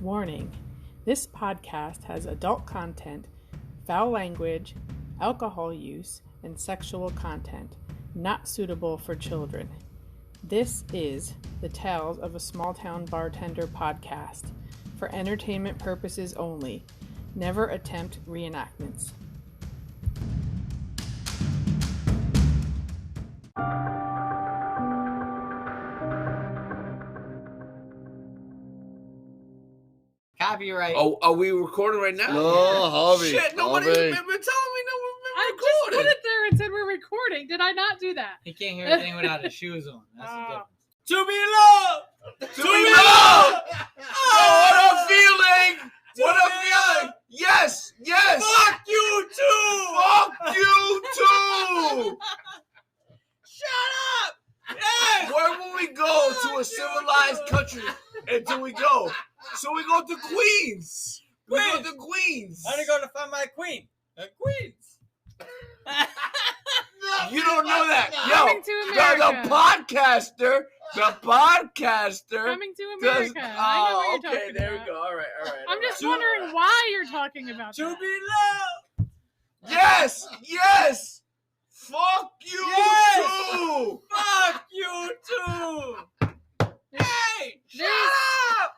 Warning: this podcast has adult content, foul language, alcohol use, and sexual content not suitable for children. This is the Tales of a Small Town Bartender podcast for entertainment purposes only. Never attempt reenactments. Copyright. Oh, are we recording right now? No, Harvey. Shit, nobody's Harvey. been telling me no, we've been I recording. just put it there and said we're recording. Did I not do that? He can't hear anything without his shoes on. That's the difference. To be loved! To be loved! Oh, what a feeling! What a feeling! Yes! Yes! Fuck you too! Fuck you too! Shut up! Yes! Where will we go to a civilized country until we go? So we go to Queens. We go to Queens. I'm going to find my queen. Queens. You don't know that. Coming to America. The podcaster. Coming to America. I know what you're okay, talking there about. we go. All right. I'm just wondering why you're talking about that. be loved. Yes. Fuck you Yes! too. Fuck you too. Hey, shut up.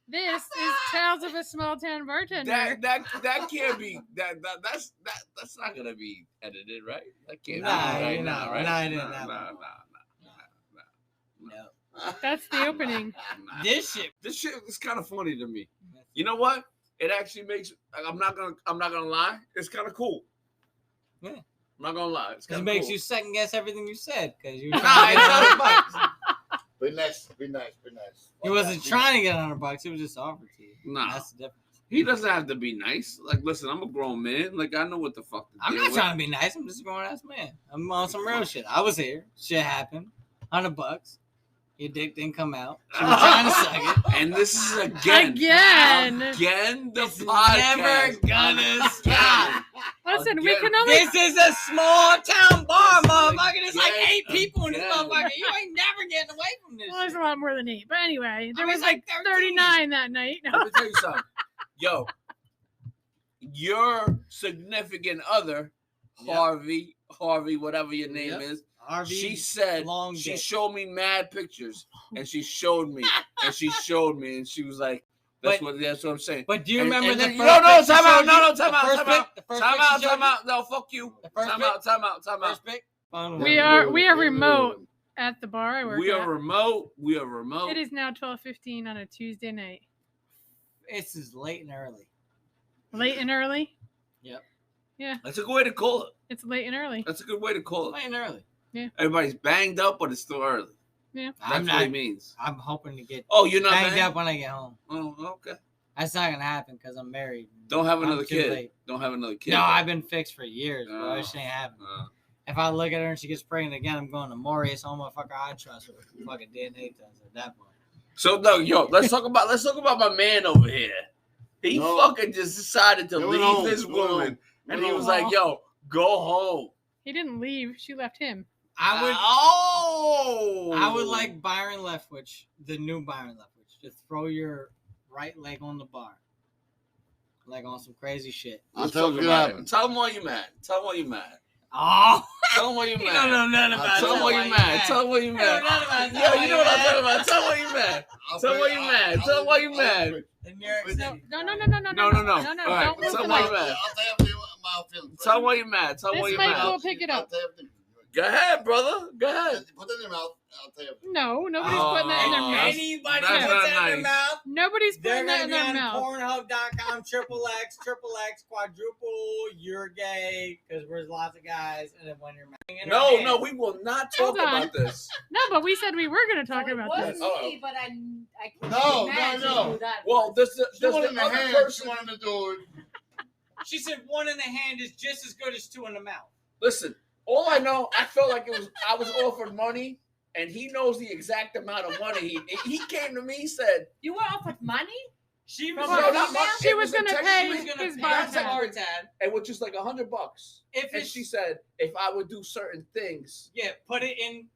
This is Tales of a Small Town Bartender. That can't be that's not gonna be edited, right? That can't be right now, right? No, I didn't. No. That's the opening. This shit. This shit is kind of funny to me. You know what? It actually makes. I'm not gonna lie. It's kind of cool. Yeah. I'm not gonna lie. It's It kind of makes cool. you second guess everything you said because you were Nah, trying to it's get not- $100. Be nice. He wasn't trying to get $100. He was just offered to you. Nah. That's the difference. He doesn't have to be nice. Like, listen, I'm a grown man. Like, I know what the fuck to I'm deal not with. trying to be nice. I'm just a grown ass man. I'm on some real shit. I was here. Shit happened. $100. Your dick didn't come out. She was trying to suck it. And this is again the It's podcast. never gonna stop. Listen, we Again. can only. This is a small town bar, motherfucker. There's like Again. 8 people in this Again. motherfucker. You ain't never getting away from this. Well, there's a lot more than 8. But anyway, there I mean, was like 13. 39 that night. No. Let me tell you something. Yo, your significant other, Yep. Harvey, whatever your name Yep. is, Harvey, she said long she dick. showed me mad pictures, and she showed me, and she was like, that's what I'm saying. But do you And- remember and the then- first no, pic she time out, showed no, you? time The out, first time pic? out. The first Time pic she out, showed time you? out. No, fuck you. The first Time pic? out. First pic? Phone We number. are remote at the bar I work We at. are remote. We are remote. It is now 12:15 on a Tuesday night. It's as late and early. Late and early? Yep. Yeah, That's a good way to call it. it's late and early. That's a good way to call it. Late and early. Everybody's banged up, but it's still early. Yeah. That's I'm what it not. means. I'm hoping to get Oh, you're not banged banged up when I get home. Oh, okay. That's not gonna happen because I'm married. Don't have I'm another too kid. late. Don't have another kid. No, I've been fixed for years, bro. Oh. This ain't happening. Uh, If I look at her and she gets pregnant again, I'm going to Maury. Some motherfucker I trust her. Fucking DNA test at that point. so no, yo, let's talk about my man over here. He No. fucking just decided to Go leave home. this Go woman, home. and Go he was home. like, "Yo, go home." He didn't leave. She left him. I would like Byron Leftwich, the new Byron Leftwich, to throw your right leg on the bar. Like on some crazy shit. I'll Let's tell talk you about what it. happened. Tell him why you mad. Tell him why you mad. Oh, Tell him why you you mad. don't know nothing about Tell him why you mad. Tell him why you You know mad. nothing about Yo, that. you know what I'm talking about. Tell him why you mad. Tell him why you mad. Tell him why you mad. In New York Wait, City. No. No. No, All right, don't move tell the him why mic. you mad. I'll tell you my feelings. Tell him why you mad. Tell him why This you mic mad. will pick it up. Go ahead, brother. Go ahead. Put it in your mouth. I'll tell you. No, nobody's putting that in their Oh, mouth. Anybody that's puts not that in their nice. mouth, Nobody's they're putting that gonna in be their on mouth. Pornhub.com, XXX, quadruple, you're gay, because there's lots of guys, and then when you're in her hand- No, we will not talk Hold on. about this. No, but we said we were going to talk So about it this. wasn't Oh. me, but I can't No, imagine no. who that Well, was. there's She the wanted in the other hand. person. She wanted to do it. She said one in the hand is just as good as 2 in the mouth. Listen, all I know, I felt like I was offered money, and he knows the exact amount of money. He came to me, he said, You were offered money? She was Well, No, not much. she It was a gonna text. pay She was gonna his pay bar the tab. bar tab. It was just like $100. If And it's, she said if I would do certain things, yeah, put it in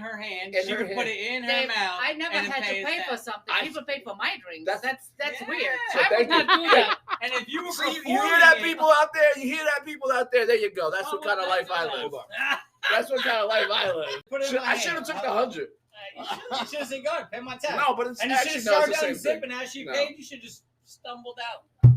her hand. In she her would put hand. it in her Dave, mouth. I never and had to his pay tab. for something. I- People paid for my drinks. That's- That's Yeah. weird. So I would thank not you. do that. And if you were see, you performing hear that, it- people out there? You hear that, people out there? There you go. That's Oh, what kind of life I live. That's what kind of life I live. Put it in my I should have hand. took the 100. You should have said, "Go ahead, pay my tab." No, but it's and you should actually have no, it's started the same unzipping. thing. As she No. paid, you should just stumbled out.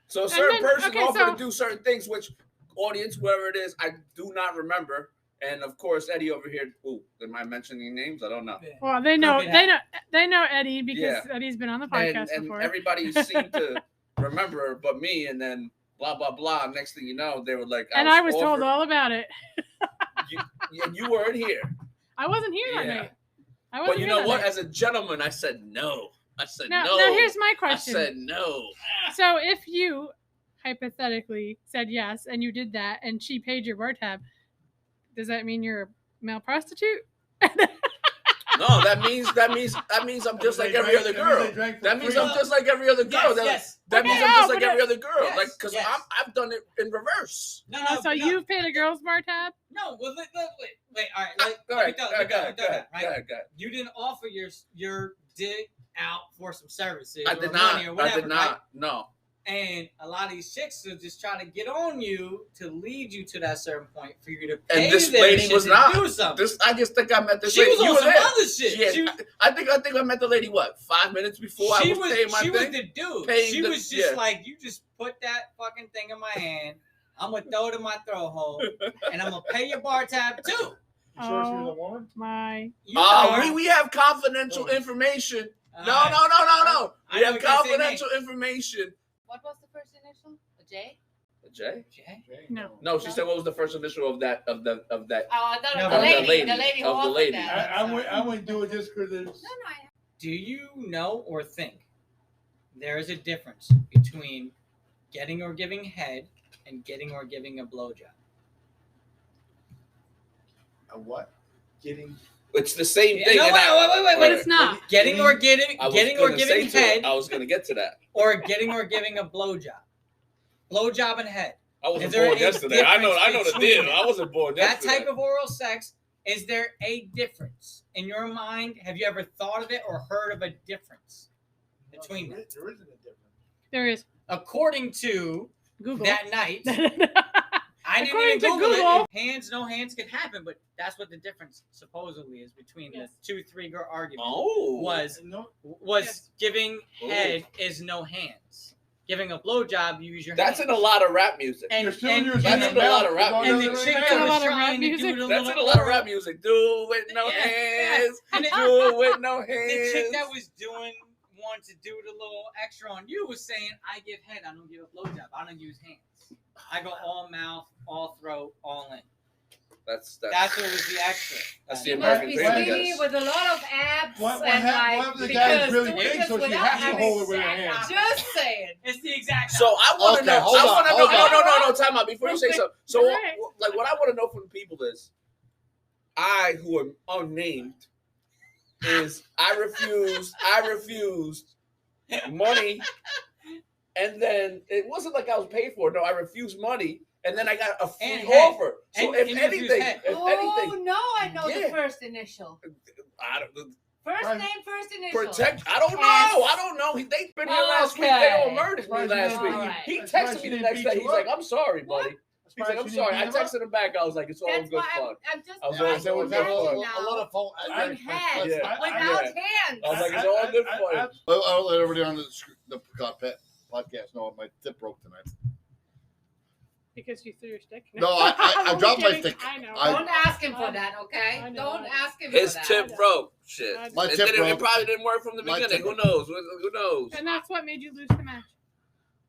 So a certain then- person okay, offered so- to do certain things, which audience, whoever it is, I do not remember. And of course, Eddie over here. Ooh, am I mentioning names? I don't know. Well, they know Crooked they know Eddie because Yeah. Eddie's been on the And, podcast and before. everybody seemed to remember, but me. And then blah blah blah. Next thing you know, they were like, And I was told offered- all about it. you weren't here. I wasn't here that Yeah. night. I wasn't But you here know that what? night. As a gentleman, I said no. I said Now, no. now here's my I question. said no. So if you hypothetically said yes and you did that and she paid your bar tab, does that mean you're a male prostitute? No, that means I'm just like every other girl. That means I'm just like every other girl. Yes. That Okay, means no, I'm just like but every other girl. Yes, Like, because yes. I've done it in reverse. No, So you've paid a girl's bar tab? No. Well, wait. All right. Go Let me ahead. go. Go ahead. Right. You didn't offer your dick out for some services. I or did money not. Or whatever, I did not. right? No. And a lot of these chicks are just trying to get on you to lead you to that certain point for you to pay And this them lady shit was to not. do something. I just think I met this She lady. was You on were some there. other shit. Yeah, I think I met the lady. What? 5 minutes before I was paying my she thing. was the dude. Paying She the- was just yeah. like, you just put that fucking thing in my hand. I'm gonna throw it in my throat hole, and I'm gonna pay your bar tab too. You sure she was a Oh woman? my. You are. We have confidential information. No. Alright. No. I We know have you can't say confidential information. What was the first initial? A J? Jay? Jay? No. No, she said what was the first initial of that Oh, I thought No, it but was the the lady, lady who of the offered lady. that. I wouldn't do it just because No, it's. no, I Do you know or think there is a difference between getting or giving head and getting or giving a blowjob? A what? Getting. It's the same thing. No, and wait. But it's not. Getting or getting I was getting or gonna giving say to it, head I was gonna get to that. or getting or giving a blowjob. Blowjob and head. I wasn't Is there born a yesterday. I know difference the deal. between I wasn't born That yesterday. type of oral sex, is there a difference in your mind? Have you ever thought of it or heard of a difference between them? There isn't a difference. There is According to Google. that night, I didn't According even to Google Google. it. Hands, no hands could happen, but that's what the difference supposedly is between Yes. the 2-3 girl argument. Oh. Was No. was giving head is no hands. Giving a blowjob, you use your That's hands. in a lot of rap music. And, You're still and, using That's your in a lot mouth. of rap You're and the going chick to that a the was lot of trying rap to do music? the That's little in a lot of oral- rap music. Do with no Yeah. hands. And it- Do with no the chick hands. that was wanted to do the little extra on you was saying, I give head, I don't give a blowjob. I don't use hands. I go all mouth, all throat, all in. That's That's what was the extra. That's the You must American be thing, I skinny guess. with a lot of abs What and like happens the guy is really because big, so she without has to having hold it with her sex, hands. Just saying. It's the exact So I want to Okay, know. hold I on, want to know. hold on. No. Time out before you say something. So, Right. like, what I want to know from the people is, I who am unnamed, is I refused money, and then it wasn't like I was paid for it. No, I refused money, and then I got a free And head. offer. So And if you refused anything, head. anything, No, I know Yeah. the first initial. I don't First Right. name, first initial. protect. I don't know. I don't know. They've been here last week. They all murdered me Right. last week. Alright. He That's why texted she me the didn't next beat day. you He's like, up. "I'm sorry, What? buddy." That's He's why like, "I'm she sorry." didn't I beat him up. texted him back. I was like, "It's all That's good why fun." I'm just I was I like, so can was that imagine fun? A lot now of phone. doing head Yeah. without Yeah. hands. I was like, it's all good for you. I'll let everybody on the podcast know my tip broke tonight. Because you threw your stick. No, I I'm dropped my kidding. stick. I know. Don't ask him for that, okay? I know. Don't ask him His for that. tip broke. Shit. My It tip didn't- It broke. probably didn't work from the My beginning. tip Who knows? Who knows? And that's what made you lose the match.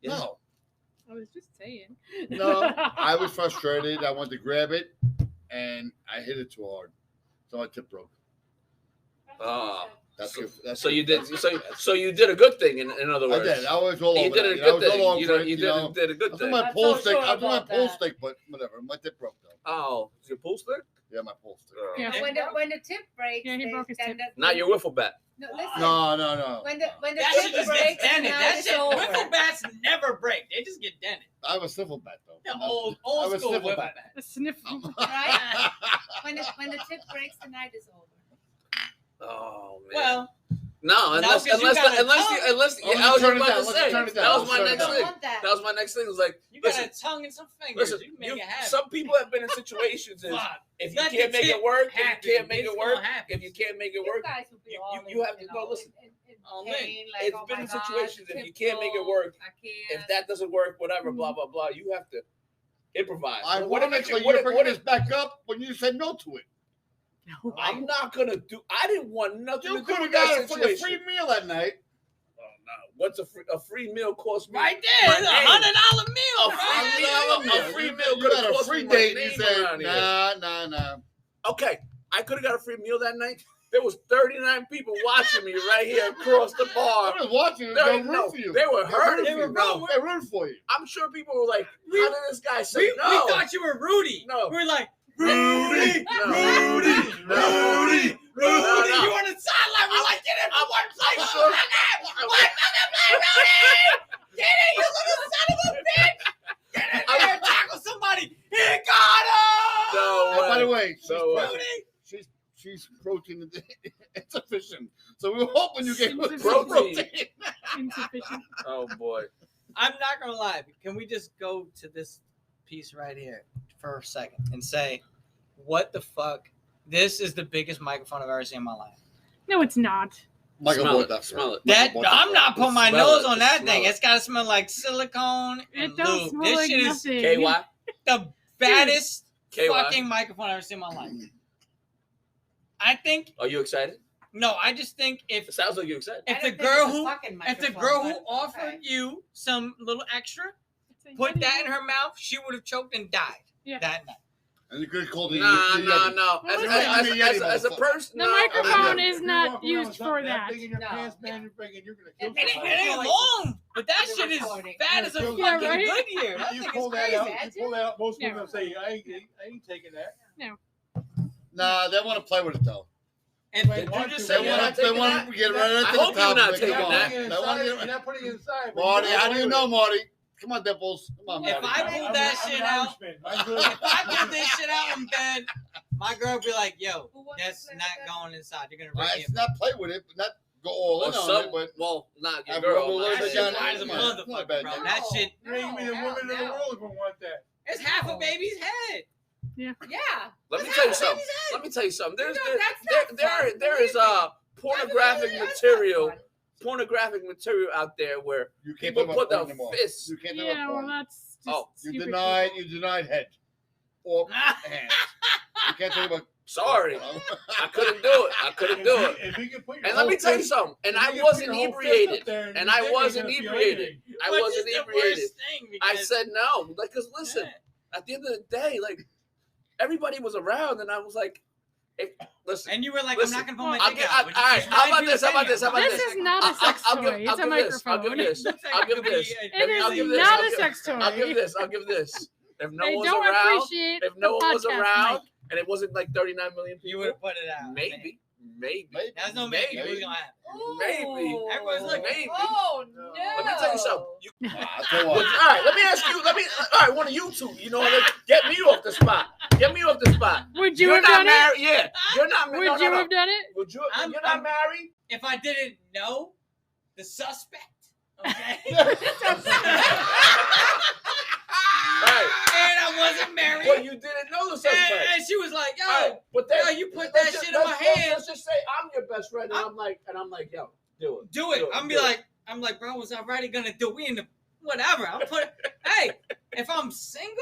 No, I was just saying. no, I was frustrated. I wanted to grab it, and I hit it too hard, so my tip broke. Oh. That's good. That's So good. you did. So you did a good thing. In other I words, did. I was all you over did that. a I good was all thing. over You it. did a I good took thing. my I'm pull so stick. sure I took my about pull that. stick, but whatever. My tip broke though. Oh, your pool stick? Yeah, my pole stick. Yeah. And when the tip breaks, Yeah, he broke his tip. Not your wiffle bat. No, listen. No. When the That shit tip just breaks, gets dented. now That it's shit, over. wiffle bats never break. They just get dented. I have a sniffle bat though. The I old was school sniffle wiffle bat. bat. The sniff. Right? When the tip breaks, the night is over. Oh man. Well, no, unless 'cause you got a tongue. yeah, I was turn it about down, to let's say turn it down, that was let's my turn it next down. thing. Want that. That was my next thing. It was like, you got listen, a tongue and some fingers. listen. You can make it happen. Some people have been in situations is Fuck. if you Let can't the make it tip work, happen. if you can't make It's it work, gonna happen. if you can't make it You work, guys will be you- all you have to in, go, listen. in All pain, like, it's oh been my in God, situations if tip you can't make it broke, work, I if can't. that doesn't work, whatever, blah blah blah. You have to improvise. So Ironically, what you're if- bringing this back up when you said no to it. I'm not gonna do. I didn't want nothing You to do could have with got that it for your situation. free meal that night. Oh no! What's a free meal cost me? Right there, it's My name. $100 meal. A right? free You meal you could got have a cost free me my date and you name said, around here. nah. Okay, I could have got a free meal that night. There was 39 people watching me right here across the bar. I was watching. They They were were rooting for you. They were hurting They me, were bro. rooting. They rooting for you. I'm sure people were like, We- how did this guy say We no? thought you were Rudy. No. We were like, Rudy, No. Rudy, Rudy, Rudy. No. You on the sideline. We're like, get in for one play. I'm One sure- fucking play, Rudy. Get in, you little son of a bitch. Get in there and tackle somebody. He got him. No And by the way. way, No way. Rudy. she's protein insufficient. So we were hoping you gave us Protein. protein. Insufficient. Oh boy. I'm not gonna lie. Can we just go to this piece right here for a second and say, what the fuck? This is the biggest microphone I've ever seen in my life. No, it's not. Michael Smell bought it. that. Smell it. That Michael bought I'm not putting my Smell nose it. on that Smell thing. it. It's gotta smell like silicone and It don't lube. smell This like shit is nothing. KY. the baddest KY. fucking microphone I've ever seen in my life. I think Are you excited? no. I just think if It sounds like you're excited. I if don't the think it's girl a who fucking if the microphone, girl who but offered okay. you some little extra, It's a put Yeti. that in her mouth, she would have choked and died Yeah. that night. And you could have called it. No. Well, As listen. a person, The no. microphone If is you not walk around used with for something that. big in your No. pants, man, you're thinking you're gonna kill And It somebody. ain't long, but that The shit is recording. fat as a Yeah, fucking right? Goodyear. That You thing pull is that crazy. out. You pull that out. Most Yeah. women will say, I ain't taking that. Nah, they want to play with it though. And Wait, did why you just do say you you're want not They taking want that? to get right I into the hope you're top. not and taking come on. that. You're They want to you're get not putting it inside. but Marty, you how do you know, it. Marty? Come on, Dimples. Come on, If Marty. I pulled that I'm shit an out, Irishman. I'm good. if I pulled this shit out in bed, my girl would be like, yo, Who wants that's to play not with that? going inside. You're going to All rip right, me it's not play with it, but not go all in on it. But well, not your I've girl. rubbed a little That bit shit down fine as a there. motherfucker, Not bad, bro. man. That shit, There ain't many No, women in the no. world who want that. it's half a baby's head. Yeah. Let me tell you something. Let me tell you something. There's No, that's not fun. there is pornographic That's material, not fun. pornographic material out there where you can't people talk put about their porn anymore. fists. You can't talk Yeah, about well, porn. that's just Oh, You stupid denied. people. You denied head or hands. You can't talk about. Sorry, I couldn't do it. I couldn't do it. If you can put your And let me whole tell you fist- something. And if I you can wasn't put your whole fist inebriated. up there And your I dick wasn't ain't gonna feel inebriated. anything. I Which wasn't is the inebriated. worst thing I because- said no. Like, cause listen, Yeah. at the end of the day, like everybody was around, and I was like, listen. And you were like, Listen, I'm not going to I'll pull my get- dick out. all right, how about this? How about this? How about This is not a sex toy. It's a I'll give this. microphone. I'll give this. It I'll is give this. not I'll a give- sex toy. I'll give this. I'll give this. If no They one was don't around, appreciate if no the one was podcast around, mic. and it wasn't like 39 million You people, would have put it out. maybe. That's no maybe. It was going to happen. Maybe. Everyone's like, Maybe. Oh, no. Let me tell you something. I'll tell you All what. right, let me ask you. All right, one of you two. You know, get me off the spot. Get me off the spot. Would you You're have not done it? married. Yeah, you're not married. Would you have done it? Would you? I'm- You're not I'm- married. If I didn't know the suspect, okay? Right. And I wasn't married. Well, you didn't know the suspect. And she was like, yo, All right, but then yo, you put let's that just- shit in my let's- hand. Let's just say I'm your best friend, and I'm like, yo, do it. Do it. I'm like, bro, was I already gonna do? We in the whatever. I'm put. Hey, if I'm single,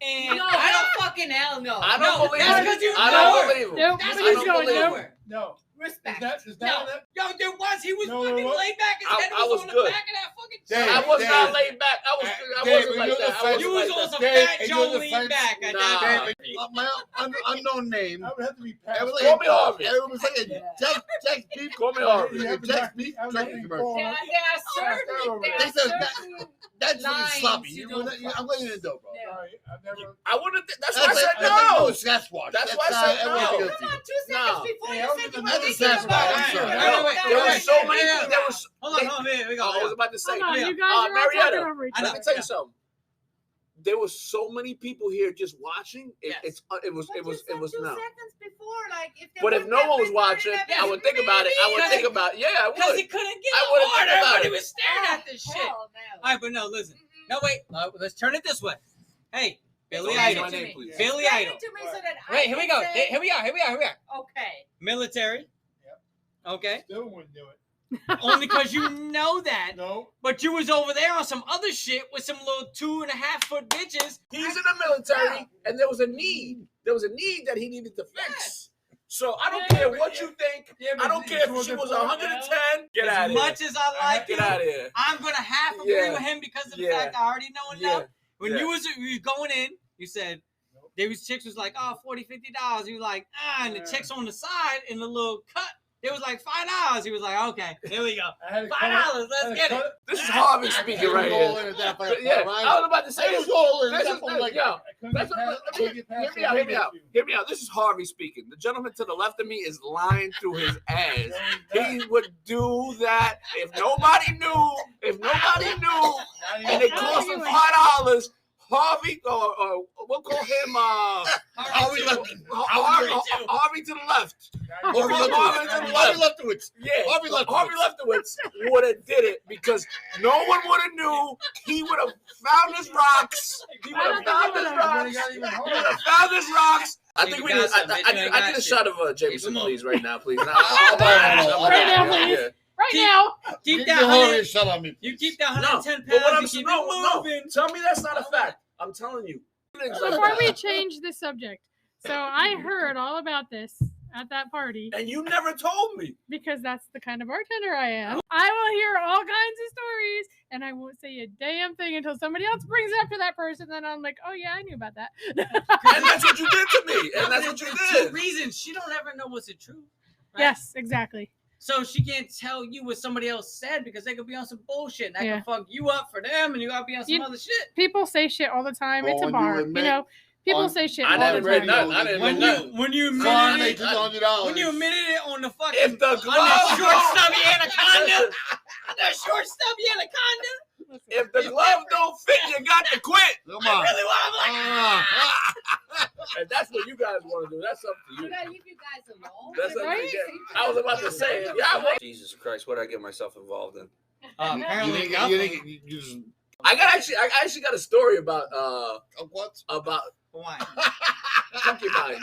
and No, I don't. fucking hell no. I No, don't believe that's him. 'cause you I know don't her. believe him. Nope. That's I what don't you believe know him. her. No. Respect. Is that No. Yo, there was. He was No, fucking what? laid back. His I- head I was was on good. the back of that fucking Dave, chair. I was not Dave. laid back. I Dave, wasn't like you're that. I defensive. You wasn't was like on some Dave, fat and Joe you're lean defensive. back at Nah. that Dave, point. my unknown name. I would have to be passed. Everyone, Call me Harvey. Everyone was saying, Text beef. Call me Harvey. You have to Text back beef. me. I would Text have to be commercial. falling There out. are certain, They there are said certain That's really lines sloppy. you I'm letting you know, bro. Yeah. Sorry, I've never. I wouldn't. That's why I said That's no. Sasquatch. That's why I said everyone's no. guilty. Come on, 2 seconds No. before Hey, you I was said in you the were That's thinking a about Sasquatch. I'm it. sorry. There were so many. There was. Hold on, here we go. I was about to say. Hold on, yeah. you guys are all Marietta, talking over each I other. know. Let me tell you something. There was so many people here just watching. Yes. It was But you no. said 2 seconds before, like if there But if was no that one was many watching, that I would think about it. I would think about. Yeah, I Because would. he couldn't get I no would've think water. about Everybody it. was staring at this shit. Hell no. All right, but no, listen. No, wait. Let's turn it this way. Hey, Billy Explain Idol. it to name, me. please. Billy Explain Idol. it to me so that I Wait, here we can go. say, Here we are. Okay. Military. Yep. Okay. Still wouldn't do it. Only because you know that. No. But you was over there on some other shit with some little 2.5 foot bitches. He's in the military, and there was a need. There was a need that he needed to fix. So I don't care what you think. Yeah, I don't care if she was 110. Get out As of here. much as I like Get you, out of here. I'm gonna half agree Yeah. with him because of the Yeah. fact I already know Yeah. enough. When Yeah. you was going in, you said there was chicks was like, oh, $40, $50. He was like, and the Yeah. chicks on the side in the little cut, it was like $5. He was like, okay, here we go. I had to $5, let's get it. This is Harvey speaking right here. Yeah, I was about to say It was this. all in. This That's is what I'm like. yo. That's what, hear me out. Hear me out. Hear me out. This is Harvey speaking. The gentleman to the left of me is lying through his ass. He would do that if nobody knew. If nobody knew, and it cost him $5. Harvey, or we'll call him Harvey left. Harvey to the left. Harvey Leftowitz. Yeah, Harvey Leftowitz. Harvey Leftowitz would have did it because no one would have knew. He would have found his rocks. He would have found his rocks. He would have found his rocks. I think we need. I need a shot of Jameson, please, right now, please. Right now, please. Right now. Keep Get that Harvey a 100. shot on me. You keep that No, 110 but what I'm pounds. You keep no, it moving. tell me that's not a fact. I'm telling you. Before we change the subject, so I heard all about this at that party And you never told me. because that's the kind of bartender I am. I will hear all kinds of stories and I won't say a damn thing until somebody else brings it up to that person. Then I'm like, oh yeah, I knew about that. And that's what you did to me. And that's what you Two did. reasons. She don't ever know what's the truth. Right? Yes, exactly. So she can't tell you what somebody else said because they could be on some bullshit and that Yeah. can fuck you up for them and you gotta be on some You- other shit. People say shit all the time. Well, it's a when you bar. You admit know, people on- say shit I all never the read time. nothing. I didn't When know you nothing. when you Fine, admitted it, $100. when you admitted it on the fucking If the on glove that short don't- stubby anaconda, that short stubby anaconda. If the glove don't fit, you got to quit. Come on. Really want like, And that's what you guys want to do. That's up to you. Should I leave you guys alone? That's up Right? to you. I was about to say it. Yeah, I was. Jesus Christ, what did I get myself involved in? apparently You nothing. think you just I actually got a story about what? Why? concubines.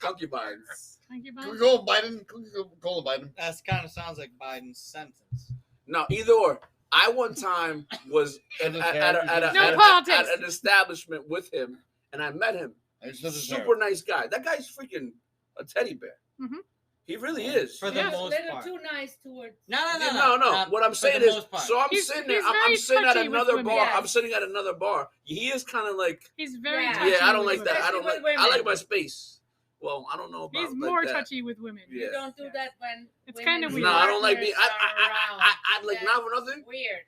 Thank you, Can we Bob. go Biden? Can we go call Biden? That kind of sounds like Biden's sentence. No, either or. I one time was at No politics. an establishment with him, and I met him. Super nice guy. That guy's freaking a teddy bear. Mhm. He really is. For the Yeah. most Little part. too nice towards. No. What I'm for saying the is, most part. so I'm He's- sitting there. he's I'm very sitting at touchy with another women. bar. Yes. I'm sitting at another bar. He is kind of like, He's very Yeah. touchy. yeah, I don't with like that. women. I don't Especially like. with I like women. my space. Well, I don't know about. He's like more that. touchy with women. Yeah. You don't do that when. It's women kinda weird. No, I don't like being. partners are around. I like not for nothing. Weird.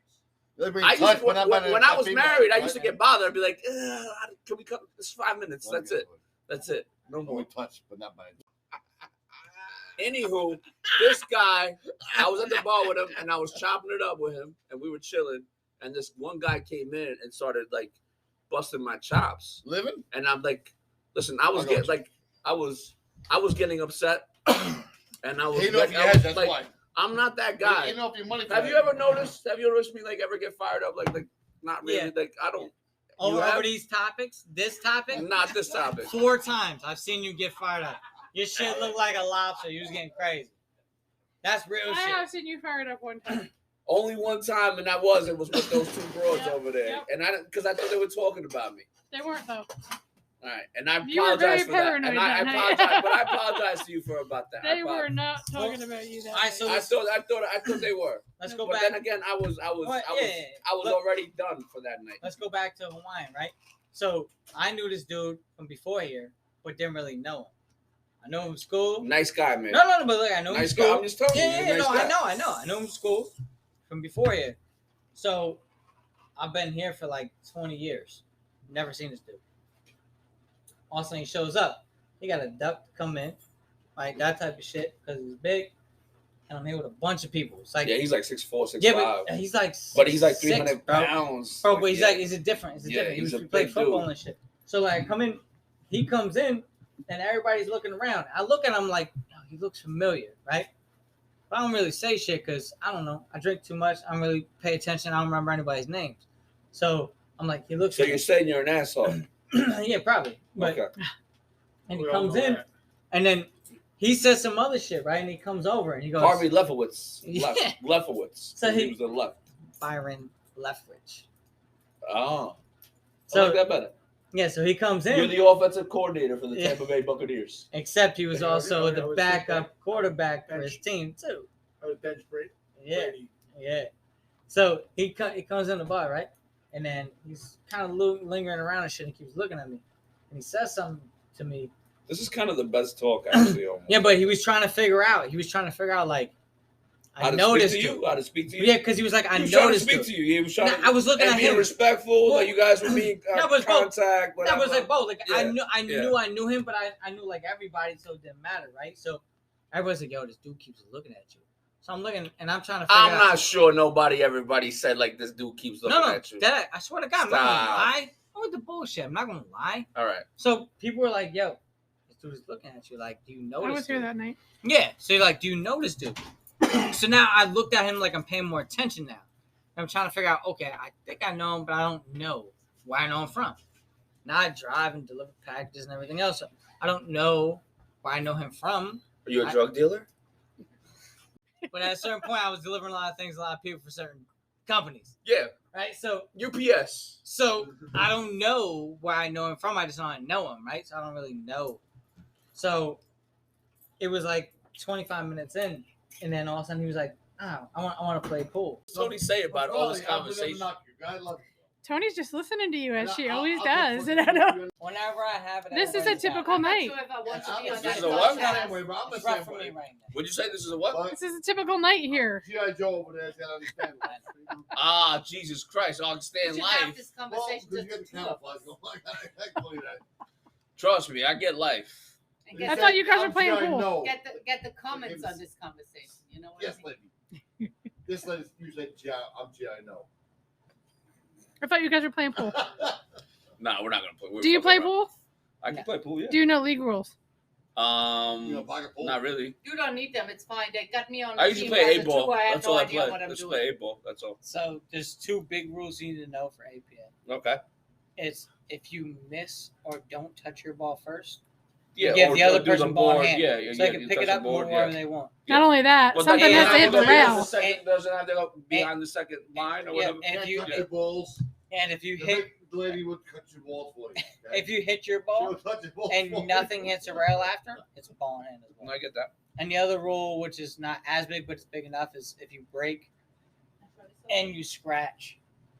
I used to, when I was married, I used to get bothered. I'd be like, "Can we cut? It's 5 minutes. That's it. That's it. No No, more." we touch, but not by. Anywho, this guy, I was at the bar with him, and I was chopping it up with him, and we were chilling. And this one guy came in and started like busting my chops, Living? and I'm like, "Listen, I was getting like, I was getting upset, and I was He know like, if you had, that's like, why. I'm not that guy." You know if your money. Have you ever noticed? Have you noticed me like ever get fired up? Like not really. Yeah. Like I don't. Over have? these topics, this topic, Not this topic. 4 times I've seen you get fired up. Your shit looked like a lobster. You was getting crazy. That's real I shit. have seen you fired up one time. Only one time, and that was with those 2 broads Yep, over there, yep. and because I thought they were talking about me. They weren't though. All right, and I You were very apologize for that. paranoid And I that night. apologize, but I apologize to you for about that. They were not talking about you that Alright, night. so I thought they were. let's go But back. then again, I was Look, already done for that night. let's go back to Hawaiian, right? So I knew this dude from before here, but didn't really know him. I knew him from school. Nice guy, man. No, but look, I knew him Nice from guy. school. I'm just telling you. Yeah, nice no, guy. I know him from school from before here. So I've been here for like 20 years. Never seen this dude. All of a sudden he shows up. He got a duck to come in, like that type of shit, because he's big. And I'm here with a bunch of people. It's like, Yeah, he's like 6'4", 6'5". yeah, but he's like, But he's like 6'6", 300 bro. pounds. Bro, but he's yeah. like, he's a different. He he's a play big football dude. and shit. So like, he comes in, and everybody's looking around. I look at him like, yo, he looks familiar, right? But I don't really say shit because I don't know. I drink too much. I don't really pay attention. I don't remember anybody's names. So I'm like, he looks. So you're saying you're an asshole? Yeah, probably. But Okay. and he We all comes know in, that. and then he says some other shit, right? And he comes over and he goes, Harvey Lefowitz. Yeah. Lefowitz. So he he- was the left. Byron Leftwich. Oh. So I like that better. yeah, so he comes in. You're the offensive coordinator for the Yeah. Tampa Bay Buccaneers. Except he was Yeah, also I the always backup think quarterback for bench. his team too. I was bench Brady. Yeah, yeah. So he comes in the bar, right? And then he's kind of lingering around and shit and keeps looking at me. And he says something to me. This is kind of the best talk, actually. Almost. Yeah, but he was trying to figure out. Like, How I to noticed speak to you. you? How to speak to you? Yeah, because he was like, I He was trying to noticed speak to you. He was trying to. I was looking and at being him. respectful. Well, like you guys were being no, but it's both. contact. That Whatever. was like both. Like I Yeah, knew I knew him, but I knew like everybody, so it didn't matter, right? So everybody's like, yo, this dude keeps looking at you. So I'm looking and I'm trying to figure I'm out. not sure everybody said like this dude keeps looking No, at you. that I swear to God, I'm not gonna Stop. lie. I'm with the bullshit. I'm not gonna lie. All right. So people were like, yo, this dude is looking at you. Like, do you notice? I was here dude? that night. Yeah. So you're like, do you notice, dude? So now I looked at him like I'm paying more attention now. I'm trying to figure out, okay, I think I know him, but I don't know where I know him from. Now I drive and deliver packages and everything else. So I don't know where I know him from. Are you a drug dealer? But at a certain point, I was delivering a lot of things, to a lot of people for certain companies. Yeah. Right? So UPS. I don't know where I know him from. I just know I know him, right? So I don't really know. So it was like 25 minutes in, and then all of a sudden he was like, "Oh, I want to play pool." What's Tony say about all this I'll never conversation? knock you. God love you. Tony's just listening to you as she I'll- always I'll does. just And I know. put Whenever I have it, This is a everybody's out. typical I'm not night. sure if I want to be on This that is a what? podcast. I'm the It's rough same for me way. right now. Would you say this is a what? But This is a typical night here. G.I. Joe over there can't understand it. Ah, Jesus Christ! I'll We stand should have life. this Well, conversation because you just get the the two of camouflage us. going. I tell you that. Trust me, I get life. And I get, thought you guys were I'm playing G.I. pool. No. get the comments on this conversation. You know what Yes, I mean? lady. This lady, you say G.I. I'm G.I. No. I thought you guys were playing pool. Nah, we're not gonna play. We're Do you play fucking around. pool? I can play pool. Yeah. Do you know league rules? You know, pocket pool. Not really. You don't need them. It's fine. They got me on the I usually team play as a 8-ball. two. I have That's no all I idea play. what I I'm just doing. play 8-ball. That's all. So there's two big rules you need to know for APN. Okay. It's if you miss or don't touch your ball first, Yeah. give or the other do person ball in board. hand. Yeah. So yeah, they can you pick touch it the up and board, move yeah. wherever they want. Yeah. Not only that, Well, something that- has to hit the yeah, rail. Doesn't have to go behind the second line or Yeah, whatever. and if you touch your balls. and if you The hit lady would cut your balls for you. Okay? if you hit your She ball would touch your balls and for you. nothing hits a rail after, it's a ball in hand as well. I get that. And the other rule, which is not as big but it's big enough, is if you break and you scratch,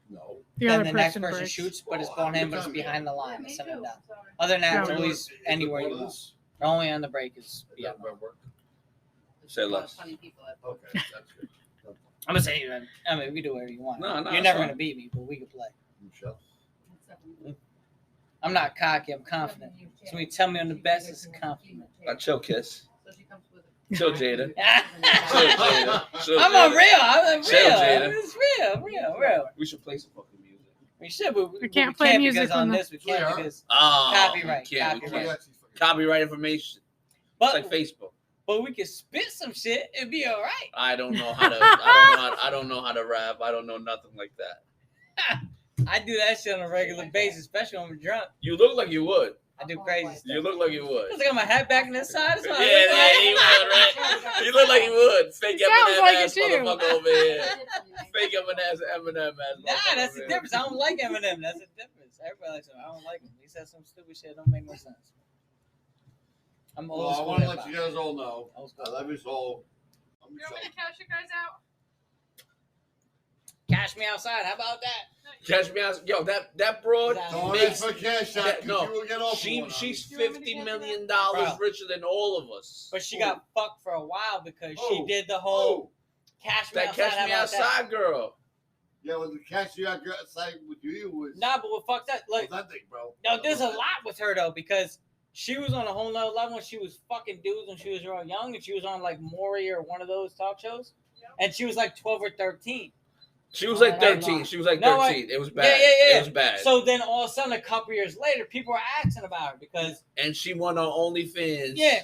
No. The then other the next person person breaks. shoots, but it's Oh, ball in hand, you're but it's telling me. behind the Yeah, line. me It's sitting too. down. Sorry. Other than that, No. it's Is it always anywhere one you of want. those? Only on the break is Is yeah. that right work? Say A lot of less. funny people at Okay, that's good. I'm gonna say, I mean, we do whatever you want. No, You're it's never fine. gonna beat me, but we can play. Michelle. I'm not cocky. I'm confident. So when you tell me I'm the best, it's a compliment. A chill kiss. So she comes with a Chill, Jada. I'm Chill, Jada. Chill, a Jada. real. I'm a Chill, real. Jada. It's real. We should play some fucking music. We should, but We can't play music because on on the- this we can't Yeah. because. Oh, Copyright, We can't. copyright. We can't. Copyright information. But It's like Facebook. but we can spit some shit. It'd be all right. I don't know how to. I don't know how to rap. I don't know nothing like that. I do that shit on a regular basis, especially when I'm drunk. You look like you would. I do crazy stuff. You look like you would. I got my hat back on this side. That's Yeah, what I yeah, look like. you would, right? You look like you would. Fake He sounds Eminem like ass it, too. motherfucker over here. Fake Eminem ass Nah, that's the motherfucker difference. I don't like Eminem. That's the difference. Everybody likes him. I don't like him. He says some stupid shit. Don't make no sense. I'm old Well, I school. want to let hip-hop. you guys all know. Old school. I love you all. I'm You want me sorry. to cash you guys out? Cash me outside. How about that? Catch me out. Yo, that broad Don't makes. ask for cash out that- because no, you will get off. She's You want me to $50 get million Bro. richer than all of us. But she got fucked for a while because she Oh. did the whole Oh, cash me That outside. catch How me about that? outside girl. yeah, well, the cash you out outside with you was Nah, but what fucked up? Look, that thing, bro. no, there's a lot with her though because she was on a whole nother level when she was fucking dudes when she was real young, and she was on like Maury or one of those talk shows, and she was like 12 or 13. She was like Right. 13. She was like No, 13. It was bad. Yeah. It was bad. So then all of a sudden, a couple years later, people were asking about her because And she won on OnlyFans. yeah,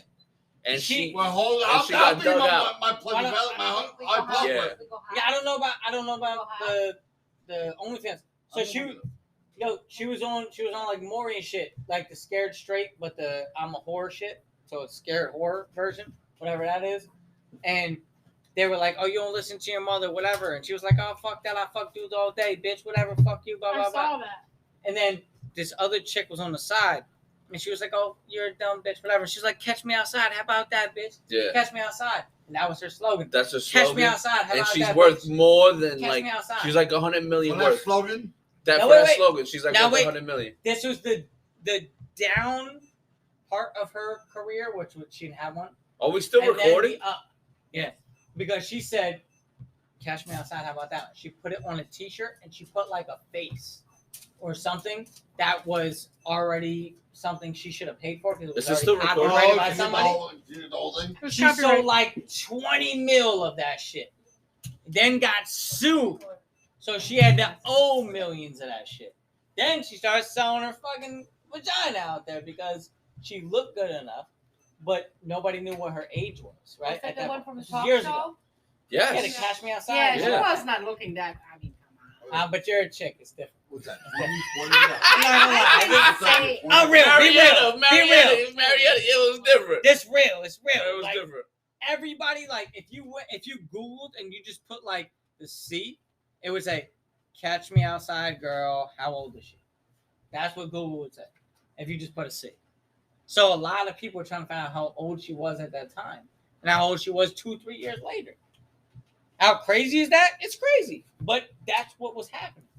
And She- she Well, hold And on. she I'll got think dug about out. my bloody Why not? belly, my We high go high. Yeah. blood. We go high. yeah. I don't know about the OnlyFans. So she was on like Maury and shit, like the Scared Straight, but the I'm a Horror shit. So it's Scared Horror version, whatever that is. And they were like, "Oh, you don't listen to your mother, whatever." And she was like, "Oh, fuck that! I fuck dudes all day, bitch. Whatever, fuck you, blah I blah blah." saw that. And then this other chick was on the side, and she was like, "Oh, you're a dumb bitch, whatever." She's like, "Catch me outside. How about that, bitch? yeah, Catch me outside." And that was her slogan. that's her Catch slogan. me outside. How And about she's that, worth bitch? more than Catch like me outside. she's like 100 million Well, that worth. slogan. That Now, for wait, that wait. slogan, she's like Now, worth wait. 100 million. This was the down part of her career, which she didn't have one. Are we still And then recording? the up. Yeah. Because she said, "Catch me outside, how about that?" She put it on a t-shirt and she put like a face or something that was already something she should have paid for because it was Is this still already recording? copyrighted by you did the somebody. you did the whole thing. It was She copyright. sold like 20 mil of that shit. Then got sued. So she had to owe millions of that shit. Then she started selling her fucking vagina out there because she looked good enough, but nobody knew what her age was, right? Was that At the that one point. from the This was talk years show? ago. Yes. Yeah, to Cash Me Outside. Yeah, she Yeah. was not looking that. I mean, come on. But you're a chick. It's different. What's that? I'm not gonna lie. I did not say. I'm real. Be real. Marietta, it was different. It's real. It's real. It was Like, different. everybody, like, if you Googled and you just put like the C, it would say, "Catch me outside, girl. How old is she?" That's what Google would say if you just put a C. So a lot of people were trying to find out how old she was at that time and how old she was 2-3 years later. How crazy is that? It's crazy, but that's what was happening.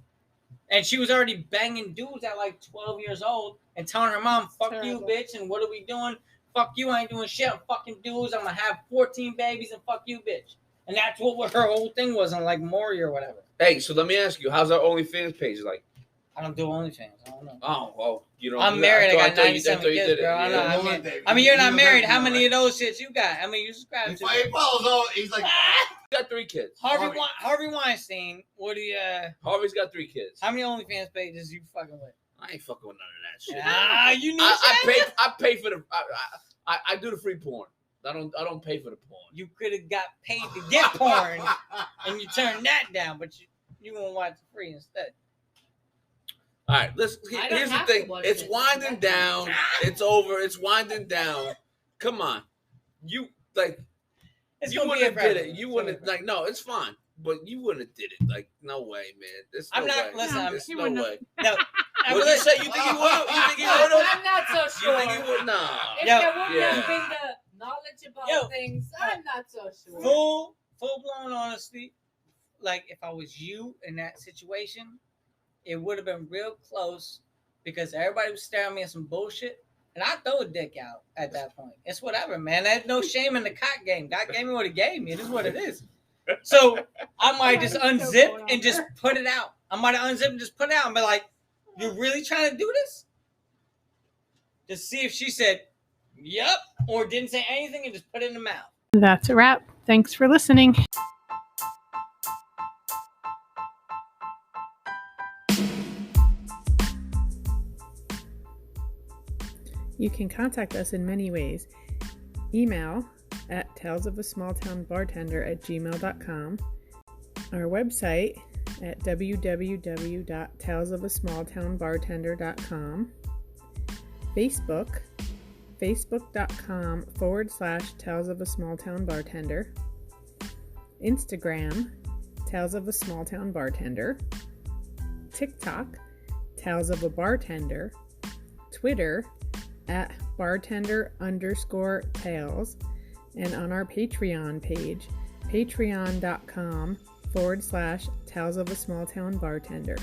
And she was already banging dudes at like 12 years old and telling her mom, "Fuck you, Terrible. bitch, and what are we doing? Fuck you, I ain't doing shit. I'm fucking dudes. I'm gonna have 14 babies and fuck you, bitch." And that's what her whole thing was on like Maury or whatever. Hey, so let me ask you, how's our OnlyFans page like? I don't do OnlyFans. I don't know. Oh, well, you don't. I'm married. I got thought you- 97 thought you kids, did it. bro. I know. Yeah. I mean, you're not married. How many of those shits you got? How many you subscribe If to? I follows all, he's like, You got 3 kids. Harvey Weinstein. What do you? Harvey's got 3 kids. How many OnlyFans pages you fucking with? I ain't fucking with none of that shit. Ah, you need I pay for the. I do the free porn. I don't pay for the porn. You could have got paid to get porn, and you turned that down, but you gonna watch it free instead. All right, I don't here's the have to thing. watch It's it. winding down. It's over. It's winding down. Come on, you like. It's You gonna be wouldn't have a did forever. it. You wouldn't have, like, no, it's fine. But you wouldn't have did it. Like, no way, man. There's no I'm not- way. listen, I'm- There's you no wouldn't way. No, What you say? You think you would? You think you would have? I'm not so You sure. think you would? Nah. If Yo, there wouldn't yeah. have been the knowledge about Yo. things, I'm not so sure. full blown honesty. Like if I was you in that situation, it would have been real close because everybody was staring at me at some bullshit, and I throw a dick out at that point. It's whatever, man. There's no shame in the cock game. God gave me what He gave me. It is what it is. So I might just unzip and just put it out. I might unzip and just put it out and be like, "You really trying to do this?" Just see if she said, "Yep," or didn't say anything and just put it in the mouth. That's a wrap. Thanks for listening. You can contact us in many ways. Email at talesofasmalltownbartender@gmail.com. Our website at www.talesofasmalltownbartender.com. Facebook, facebook.com/Tales of a Small Town Bartender. Instagram, Tales of a Small Town Bartender. TikTok, Tales of a Bartender, Twitter at bartender_tales, and on our Patreon page, patreon.com/Tales of a Small Town Bartender.